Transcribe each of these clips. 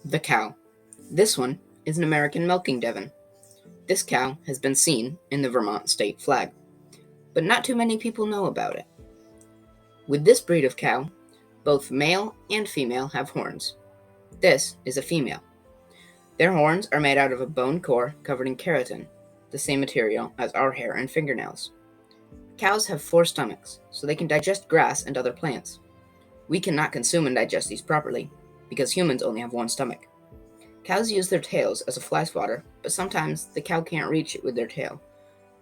The cow. This one is an American milking Devon. This cow has been seen in the Vermont state flag, but not too many people know about it. With this breed of cow, both male and female have horns. This is a female. Their horns are made out of a bone core covered in keratin, the same material as our hair and fingernails. Cows have 4 stomachs, so they can digest grass and other plants. We cannot consume and digest these properly, because humans only have 1 stomach. Cows use their tails as a fly swatter, but sometimes the cow can't reach it with their tail,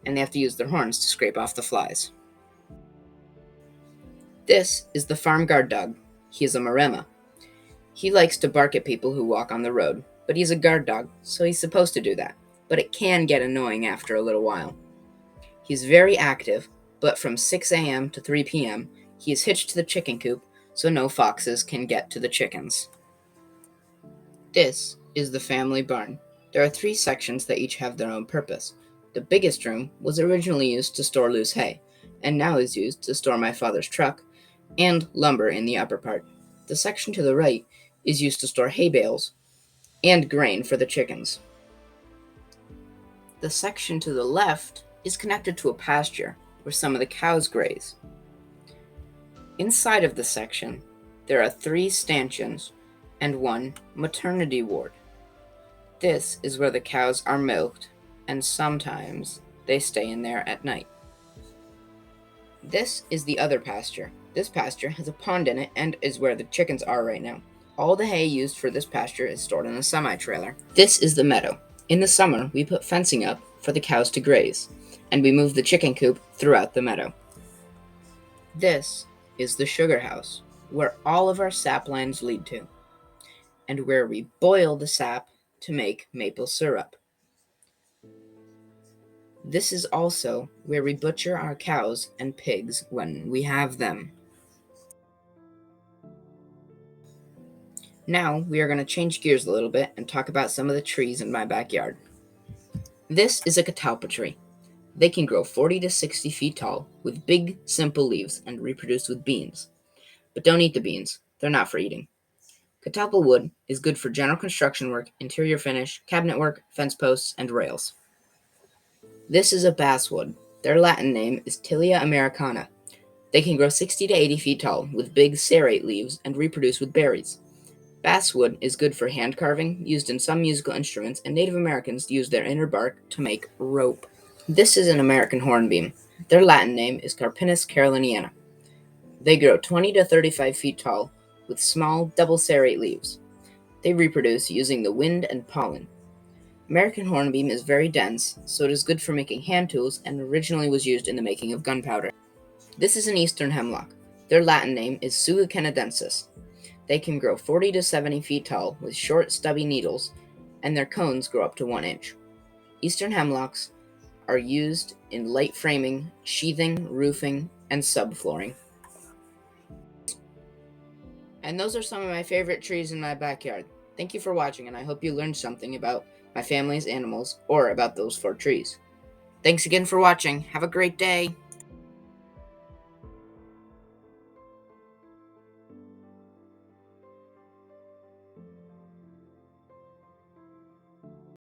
and they have to use their horns to scrape off the flies. This is the farm guard dog. He is a Maremma. He likes to bark at people who walk on the road, but he's a guard dog, so he's supposed to do that, but it can get annoying after a little while. He's very active, but from 6 a.m. to 3 p.m., he is hitched to the chicken coop so no foxes can get to the chickens. This is the family barn. There are 3 sections that each have their own purpose. The biggest room was originally used to store loose hay, and now is used to store my father's truck and lumber in the upper part. The section to the right is used to store hay bales and grain for the chickens. The section to the left is connected to a pasture where some of the cows graze. Inside of the section, there are 3 stanchions and 1 maternity ward. This is where the cows are milked, and sometimes they stay in there at night. This is the other pasture. This pasture has a pond in it and is where the chickens are right now. All the hay used for this pasture is stored in a semi-trailer. This is the meadow. In the summer, we put fencing up for the cows to graze, and we move the chicken coop throughout the meadow. This is the sugar house, where all of our sap lines lead to, and where we boil the sap to make maple syrup. This is also where we butcher our cows and pigs when we have them. Now we are going to change gears a little bit and talk about some of the trees in my backyard. This is a catalpa tree. They can grow 40 to 60 feet tall with big, simple leaves and reproduce with beans. But don't eat the beans. They're not for eating. Catalpa wood is good for general construction work, interior finish, cabinet work, fence posts, and rails. This is a basswood. Their Latin name is Tilia americana. They can grow 60 to 80 feet tall with big serrate leaves and reproduce with berries. Basswood is good for hand carving, used in some musical instruments, and Native Americans use their inner bark to make rope. This is an American hornbeam. Their Latin name is Carpinus caroliniana. They grow 20 to 35 feet tall with small double serrate leaves. They reproduce using the wind and pollen. American hornbeam is very dense, so it is good for making hand tools and originally was used in the making of gunpowder. This is an eastern hemlock. Their Latin name is Suga canadensis. They can grow 40 to 70 feet tall with short, stubby needles, and their cones grow up to 1 inch. Eastern hemlocks are used in light framing, sheathing, roofing, and subflooring. And those are some of my favorite trees in my backyard. Thank you for watching, and I hope you learned something about my family's animals or about those 4 trees. Thanks again for watching. Have a great day.